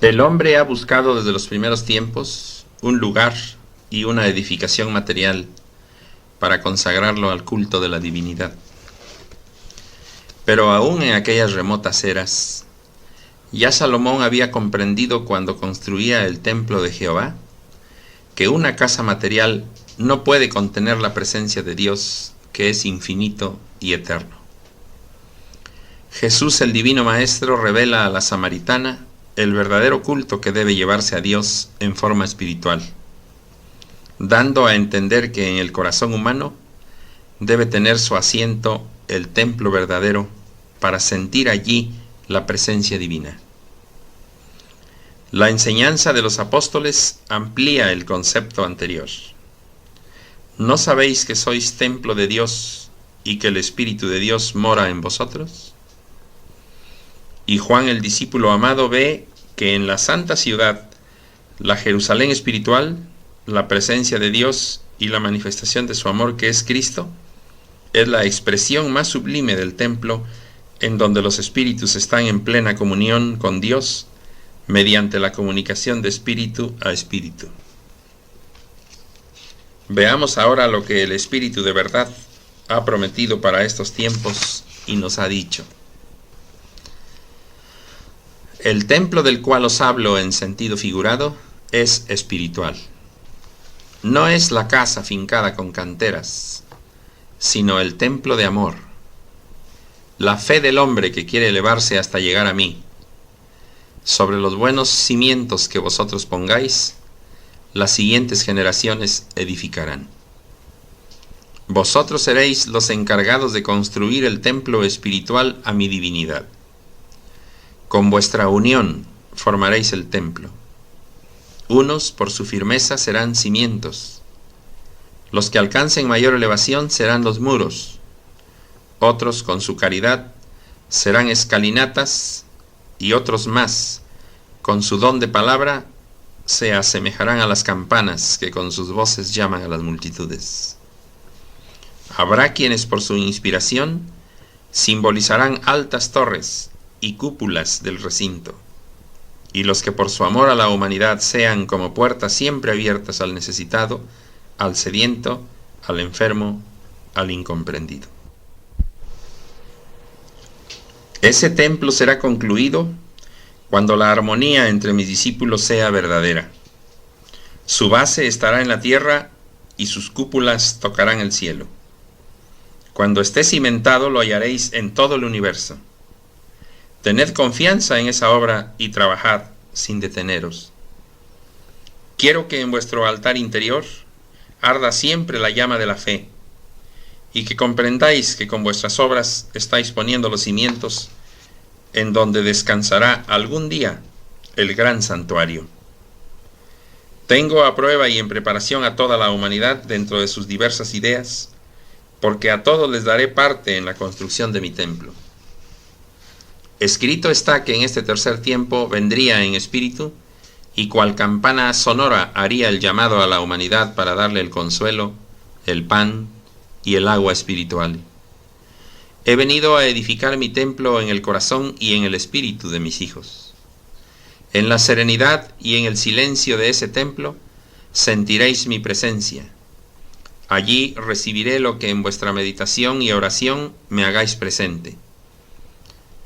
El hombre ha buscado desde los primeros tiempos un lugar y una edificación material para consagrarlo al culto de la divinidad. Pero aún en aquellas remotas eras, ya Salomón había comprendido cuando construía el templo de Jehová que una casa material no puede contener la presencia de Dios, que es infinito y eterno. Jesús, el divino Maestro, revela a la samaritana el verdadero culto que debe llevarse a Dios en forma espiritual, dando a entender que en el corazón humano debe tener su asiento el templo verdadero para sentir allí la presencia divina. La enseñanza de los apóstoles amplía el concepto anterior. ¿No sabéis que sois templo de Dios y que el Espíritu de Dios mora en vosotros? Y Juan, el discípulo amado, ve que en la santa ciudad, la Jerusalén espiritual, la presencia de Dios y la manifestación de su amor, que es Cristo, es la expresión más sublime del templo, en donde los espíritus están en plena comunión con Dios mediante la comunicación de espíritu a espíritu. Veamos ahora lo que el Espíritu de verdad ha prometido para estos tiempos y nos ha dicho. El templo del cual os hablo en sentido figurado es espiritual. No es la casa fincada con canteras, sino el templo de amor. La fe del hombre que quiere elevarse hasta llegar a mí. Sobre los buenos cimientos que vosotros pongáis, las siguientes generaciones edificarán. Vosotros seréis los encargados de construir el templo espiritual a mi divinidad. Con vuestra unión formaréis el templo. Unos por su firmeza serán cimientos. Los que alcancen mayor elevación serán los muros. Otros con su caridad serán escalinatas, y otros más, con su don de palabra, se asemejarán a las campanas que con sus voces llaman a las multitudes. Habrá quienes por su inspiración simbolizarán altas torres y cúpulas del recinto, y los que por su amor a la humanidad sean como puertas siempre abiertas al necesitado, al sediento, al enfermo, al incomprendido. Ese templo será concluido cuando la armonía entre mis discípulos sea verdadera. Su base estará en la tierra y sus cúpulas tocarán el cielo. Cuando esté cimentado lo hallaréis en todo el universo. Tened confianza en esa obra y trabajad sin deteneros. Quiero que en vuestro altar interior arda siempre la llama de la fe, y que comprendáis que con vuestras obras estáis poniendo los cimientos en donde descansará algún día el gran santuario. Tengo a prueba y en preparación a toda la humanidad dentro de sus diversas ideas, porque a todos les daré parte en la construcción de mi templo. Escrito está que en este tercer tiempo vendría en espíritu, y cual campana sonora haría el llamado a la humanidad para darle el consuelo, el pan y el agua espiritual. He venido a edificar mi templo en el corazón y en el espíritu de mis hijos. En la serenidad y en el silencio de ese templo sentiréis mi presencia. Allí recibiré lo que en vuestra meditación y oración me hagáis presente.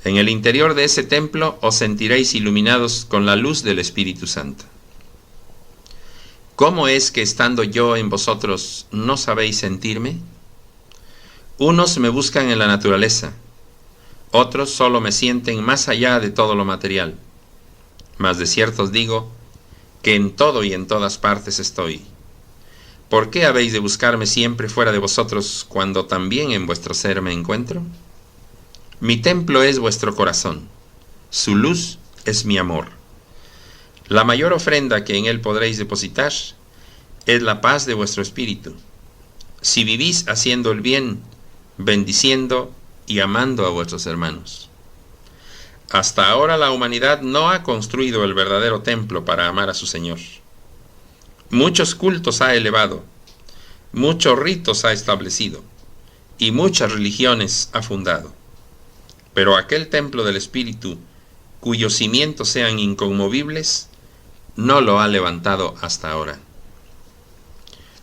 En el interior de ese templo os sentiréis iluminados con la luz del Espíritu Santo. ¿Cómo es que estando yo en vosotros no sabéis sentirme? Unos me buscan en la naturaleza, otros solo me sienten más allá de todo lo material. Mas de cierto os digo que en todo y en todas partes estoy. ¿Por qué habéis de buscarme siempre fuera de vosotros cuando también en vuestro ser me encuentro? Mi templo es vuestro corazón, su luz es mi amor. La mayor ofrenda que en él podréis depositar es la paz de vuestro espíritu. Si vivís haciendo el bien, bendiciendo y amando a vuestros hermanos. Hasta ahora la humanidad no ha construido el verdadero templo para amar a su Señor. Muchos cultos ha elevado, muchos ritos ha establecido, y muchas religiones ha fundado. Pero aquel templo del Espíritu, cuyos cimientos sean inconmovibles, no lo ha levantado hasta ahora.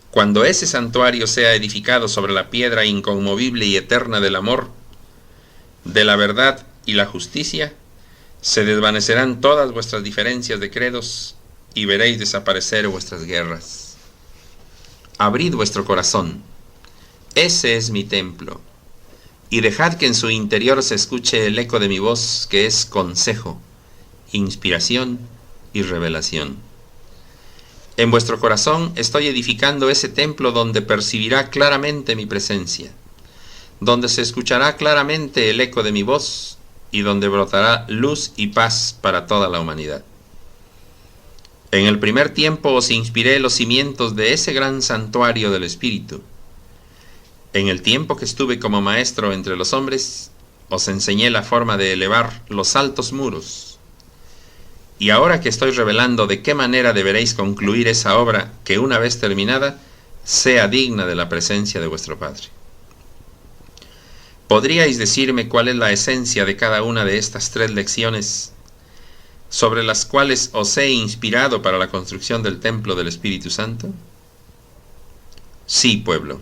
Cuando ese santuario sea edificado sobre la piedra inconmovible y eterna del amor, de la verdad y la justicia, se desvanecerán todas vuestras diferencias de credos y veréis desaparecer vuestras guerras. Abrid vuestro corazón, ese es mi templo, y dejad que en su interior se escuche el eco de mi voz, que es consejo, inspiración y revelación. En vuestro corazón estoy edificando ese templo donde percibirá claramente mi presencia, donde se escuchará claramente el eco de mi voz y donde brotará luz y paz para toda la humanidad. En el primer tiempo os inspiré los cimientos de ese gran santuario del Espíritu. En el tiempo que estuve como maestro entre los hombres, os enseñé la forma de elevar los altos muros. Y ahora que estoy revelando de qué manera deberéis concluir esa obra que una vez terminada, sea digna de la presencia de vuestro Padre. ¿Podríais decirme cuál es la esencia de cada una de estas 3 lecciones sobre las cuales os he inspirado para la construcción del templo del Espíritu Santo? Sí, pueblo.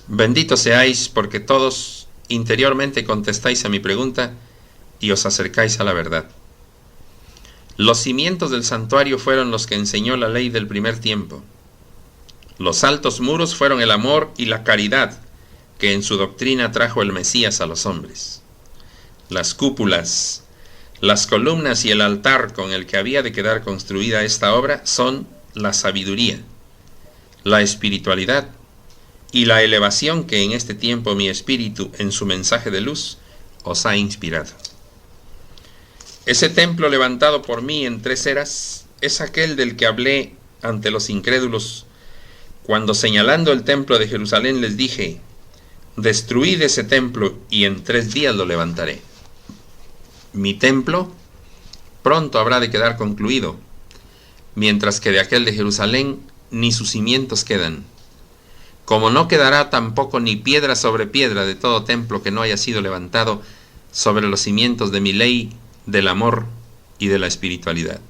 Benditos seáis porque todos interiormente contestáis a mi pregunta y os acercáis a la verdad. Los cimientos del santuario fueron los que enseñó la ley del primer tiempo. Los altos muros fueron el amor y la caridad que en su doctrina trajo el Mesías a los hombres. Las cúpulas, las columnas y el altar con el que había de quedar construida esta obra son la sabiduría, la espiritualidad y la elevación que en este tiempo mi espíritu en su mensaje de luz os ha inspirado. Ese templo levantado por mí en 3 eras es aquel del que hablé ante los incrédulos cuando señalando el templo de Jerusalén les dije: destruid ese templo y en 3 días lo levantaré. Mi templo pronto habrá de quedar concluido, mientras que de aquel de Jerusalén ni sus cimientos quedan, como no quedará tampoco ni piedra sobre piedra de todo templo que no haya sido levantado sobre los cimientos de mi ley, del amor y de la espiritualidad.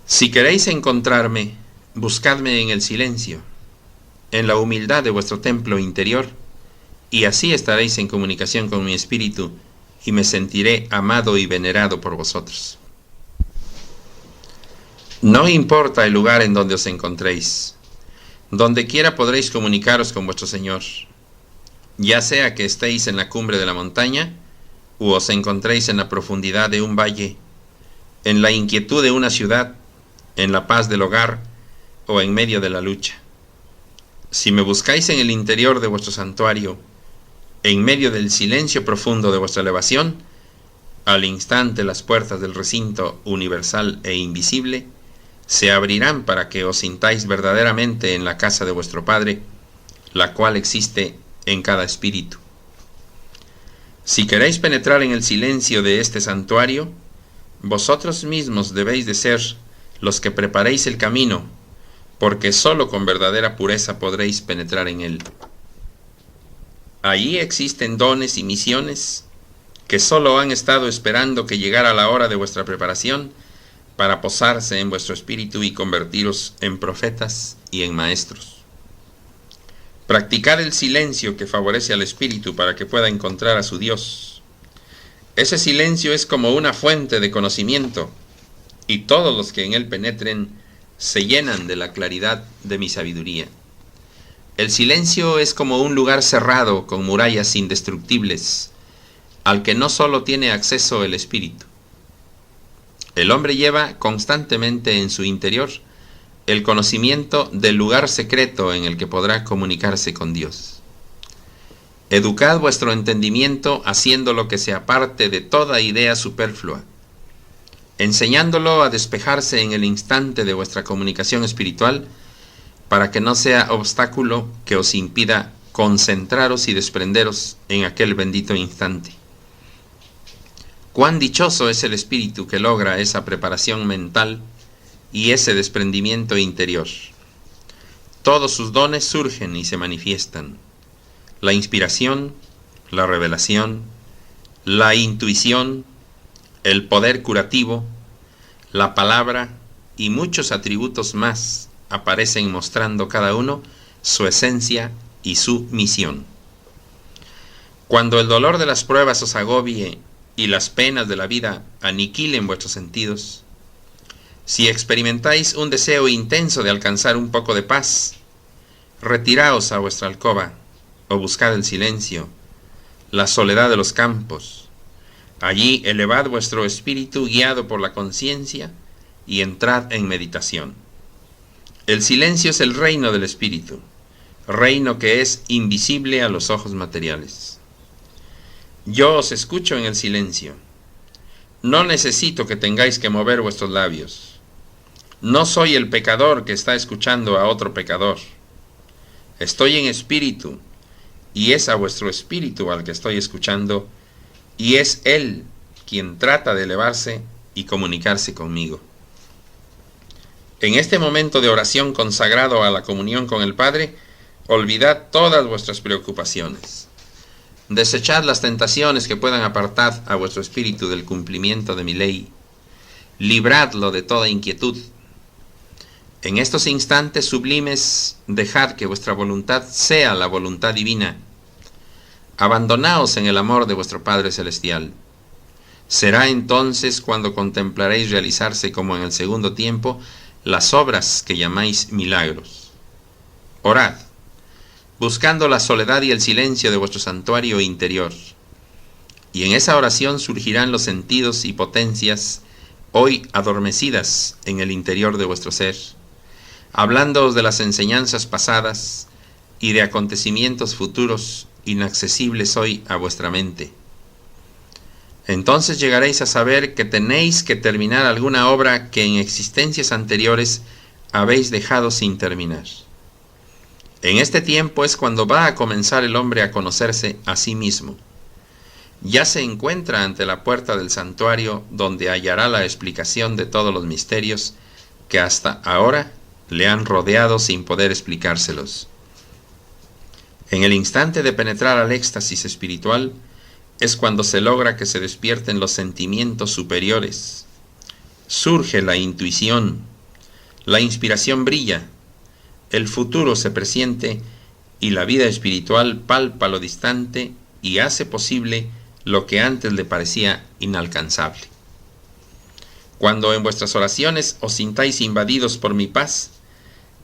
Si queréis encontrarme, buscadme en el silencio, en la humildad de vuestro templo interior, y así estaréis en comunicación con mi espíritu y me sentiré amado y venerado por vosotros. No importa el lugar en donde os encontréis, donde quiera podréis comunicaros con vuestro Señor, ya sea que estéis en la cumbre de la montaña o os encontréis en la profundidad de un valle, en la inquietud de una ciudad, en la paz del hogar o en medio de la lucha. Si me buscáis en el interior de vuestro santuario, en medio del silencio profundo de vuestra elevación, al instante las puertas del recinto universal e invisible se abrirán para que os sintáis verdaderamente en la casa de vuestro Padre, la cual existe en cada espíritu. Si queréis penetrar en el silencio de este santuario, vosotros mismos debéis de ser los que preparéis el camino, porque sólo con verdadera pureza podréis penetrar en él. Allí existen dones y misiones que sólo han estado esperando que llegara la hora de vuestra preparación para posarse en vuestro espíritu y convertiros en profetas y en maestros. Practicad el silencio que favorece al espíritu para que pueda encontrar a su Dios. Ese silencio es como una fuente de conocimiento, y todos los que en él penetren se llenan de la claridad de mi sabiduría. El silencio es como un lugar cerrado con murallas indestructibles, al que no solo tiene acceso el espíritu. El hombre lleva constantemente en su interior el conocimiento del lugar secreto en el que podrá comunicarse con Dios. Educad vuestro entendimiento haciéndolo que se aparte de toda idea superflua, enseñándolo a despejarse en el instante de vuestra comunicación espiritual, para que no sea obstáculo que os impida concentraros y desprenderos en aquel bendito instante. Cuán dichoso es el espíritu que logra esa preparación mental y ese desprendimiento interior. Todos sus dones surgen y se manifiestan: la inspiración, la revelación, la intuición, el poder curativo, la palabra y muchos atributos más aparecen mostrando cada uno su esencia y su misión. Cuando el dolor de las pruebas os agobie y las penas de la vida aniquilen vuestros sentidos, si experimentáis un deseo intenso de alcanzar un poco de paz, retiraos a vuestra alcoba o buscad el silencio, la soledad de los campos. Allí elevad vuestro espíritu guiado por la conciencia y entrad en meditación. El silencio es el reino del espíritu, reino que es invisible a los ojos materiales. Yo os escucho en el silencio. No necesito que tengáis que mover vuestros labios. No soy el pecador que está escuchando a otro pecador. Estoy en espíritu, y es a vuestro espíritu al que estoy escuchando, y es Él quien trata de elevarse y comunicarse conmigo. En este momento de oración consagrado a la comunión con el Padre, olvidad todas vuestras preocupaciones. Desechad las tentaciones que puedan apartar a vuestro espíritu del cumplimiento de mi ley. Libradlo de toda inquietud. En estos instantes sublimes, dejad que vuestra voluntad sea la voluntad divina. Abandonaos en el amor de vuestro Padre Celestial. Será entonces cuando contemplaréis realizarse como en el segundo tiempo las obras que llamáis milagros. Orad, buscando la soledad y el silencio de vuestro santuario interior. Y en esa oración surgirán los sentidos y potencias hoy adormecidas en el interior de vuestro ser, hablándoos de las enseñanzas pasadas y de acontecimientos futuros inaccesibles hoy a vuestra mente. Entonces llegaréis a saber que tenéis que terminar alguna obra que en existencias anteriores habéis dejado sin terminar. En este tiempo es cuando va a comenzar el hombre a conocerse a sí mismo. Ya se encuentra ante la puerta del santuario donde hallará la explicación de todos los misterios que hasta ahora le han rodeado sin poder explicárselos. En el instante de penetrar al éxtasis espiritual es cuando se logra que se despierten los sentimientos superiores. Surge la intuición, la inspiración brilla, el futuro se presiente y la vida espiritual palpa lo distante y hace posible lo que antes le parecía inalcanzable. Cuando en vuestras oraciones os sintáis invadidos por mi paz,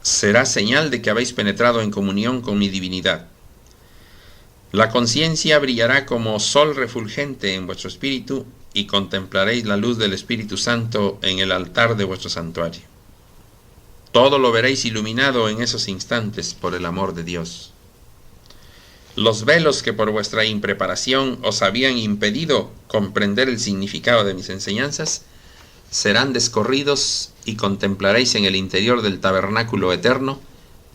será señal de que habéis penetrado en comunión con mi divinidad. La conciencia brillará como sol refulgente en vuestro espíritu y contemplaréis la luz del Espíritu Santo en el altar de vuestro santuario. Todo lo veréis iluminado en esos instantes por el amor de Dios. Los velos que por vuestra impreparación os habían impedido comprender el significado de mis enseñanzas serán descorridos y contemplaréis en el interior del tabernáculo eterno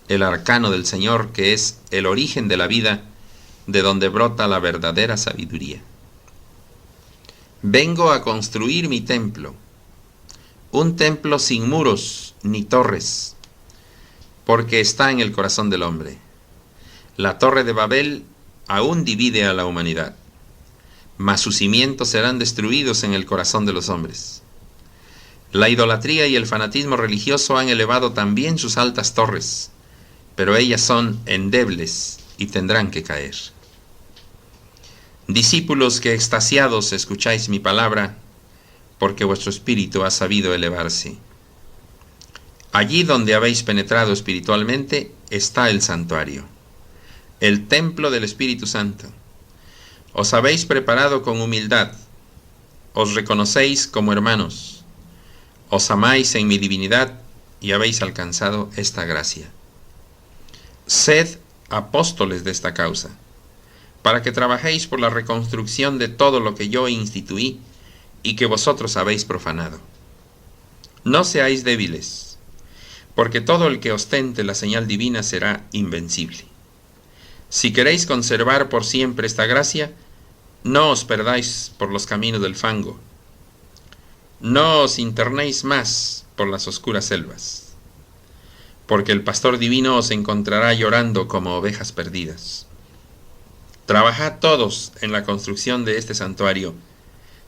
el arcano del Señor, que es el origen de la vida, de donde brota la verdadera sabiduría. Vengo a construir mi templo, un templo sin muros ni torres, porque está en el corazón del hombre. La torre de Babel aún divide a la humanidad, mas sus cimientos serán destruidos en el corazón de los hombres. La idolatría y el fanatismo religioso han elevado también sus altas torres, pero ellas son endebles y tendrán que caer. Discípulos que extasiados escucháis mi palabra, porque vuestro espíritu ha sabido elevarse. Allí donde habéis penetrado espiritualmente está el santuario, el templo del Espíritu Santo. Os habéis preparado con humildad, os reconocéis como hermanos, os amáis en mi divinidad y habéis alcanzado esta gracia. Sed apóstoles de esta causa, para que trabajéis por la reconstrucción de todo lo que yo instituí y que vosotros habéis profanado. No seáis débiles, porque todo el que ostente la señal divina será invencible. Si queréis conservar por siempre esta gracia, no os perdáis por los caminos del fango. No os internéis más por las oscuras selvas, porque el pastor divino os encontrará llorando como ovejas perdidas. Trabajad todos en la construcción de este santuario,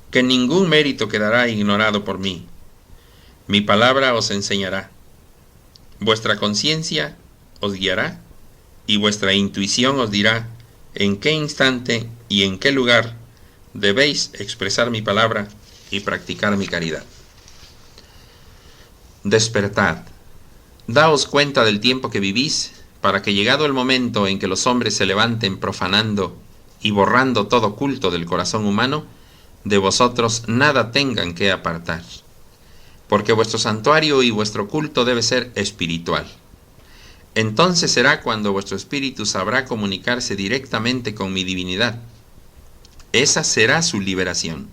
que ningún mérito quedará ignorado por mí. Mi palabra os enseñará. Vuestra conciencia os guiará y vuestra intuición os dirá en qué instante y en qué lugar debéis expresar mi palabra y practicar mi caridad. Despertad, daos cuenta del tiempo que vivís, para que llegado el momento en que los hombres se levanten profanando y borrando todo culto del corazón humano, de vosotros nada tengan que apartar, porque vuestro santuario y vuestro culto debe ser espiritual. Entonces será cuando vuestro espíritu sabrá comunicarse directamente con mi divinidad. Esa será su liberación.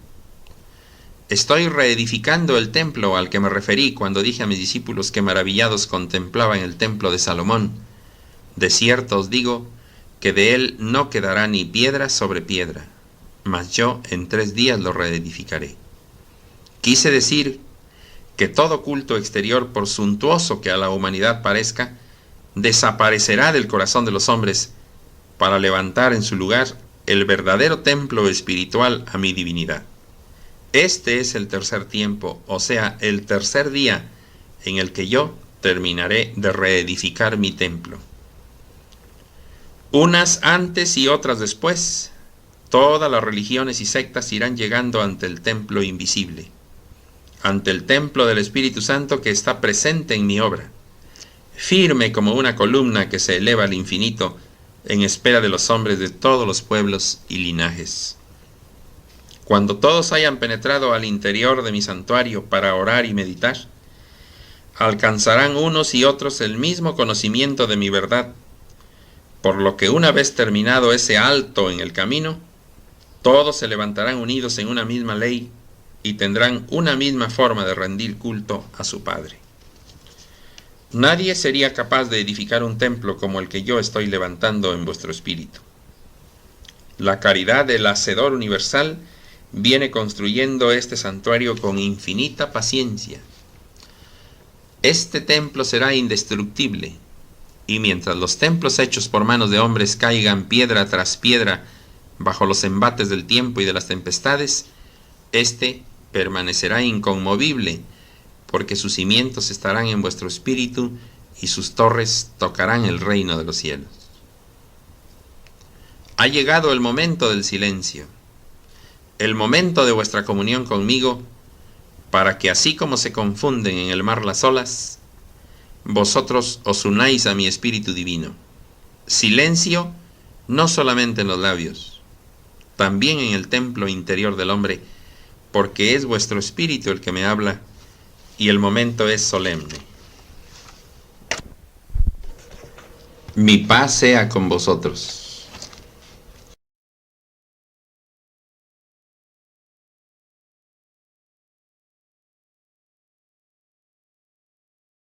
Estoy reedificando el templo al que me referí cuando dije a mis discípulos que maravillados contemplaban el templo de Salomón. De cierto os digo que de él no quedará ni piedra sobre piedra, mas yo en 3 días lo reedificaré. Quise decir que todo culto exterior, por suntuoso que a la humanidad parezca, desaparecerá del corazón de los hombres para levantar en su lugar el verdadero templo espiritual a mi divinidad. Este es el tercer tiempo, o sea, el tercer día en el que yo terminaré de reedificar mi templo. Unas antes y otras después, todas las religiones y sectas irán llegando ante el templo invisible, ante el templo del Espíritu Santo que está presente en mi obra, firme como una columna que se eleva al infinito en espera de los hombres de todos los pueblos y linajes. Cuando todos hayan penetrado al interior de mi santuario para orar y meditar, alcanzarán unos y otros el mismo conocimiento de mi verdad, por lo que una vez terminado ese alto en el camino, todos se levantarán unidos en una misma ley y tendrán una misma forma de rendir culto a su Padre. Nadie sería capaz de edificar un templo como el que yo estoy levantando en vuestro espíritu. La caridad del Hacedor universal viene construyendo este santuario con infinita paciencia. Este templo será indestructible, y mientras los templos hechos por manos de hombres caigan piedra tras piedra bajo los embates del tiempo y de las tempestades, éste permanecerá inconmovible, porque sus cimientos estarán en vuestro espíritu y sus torres tocarán el reino de los cielos. Ha llegado el momento del silencio, el momento de vuestra comunión conmigo, para que así como se confunden en el mar las olas, vosotros os unáis a mi espíritu divino. Silencio no solamente en los labios, también en el templo interior del hombre, porque es vuestro espíritu el que me habla, y el momento es solemne. Mi paz sea con vosotros.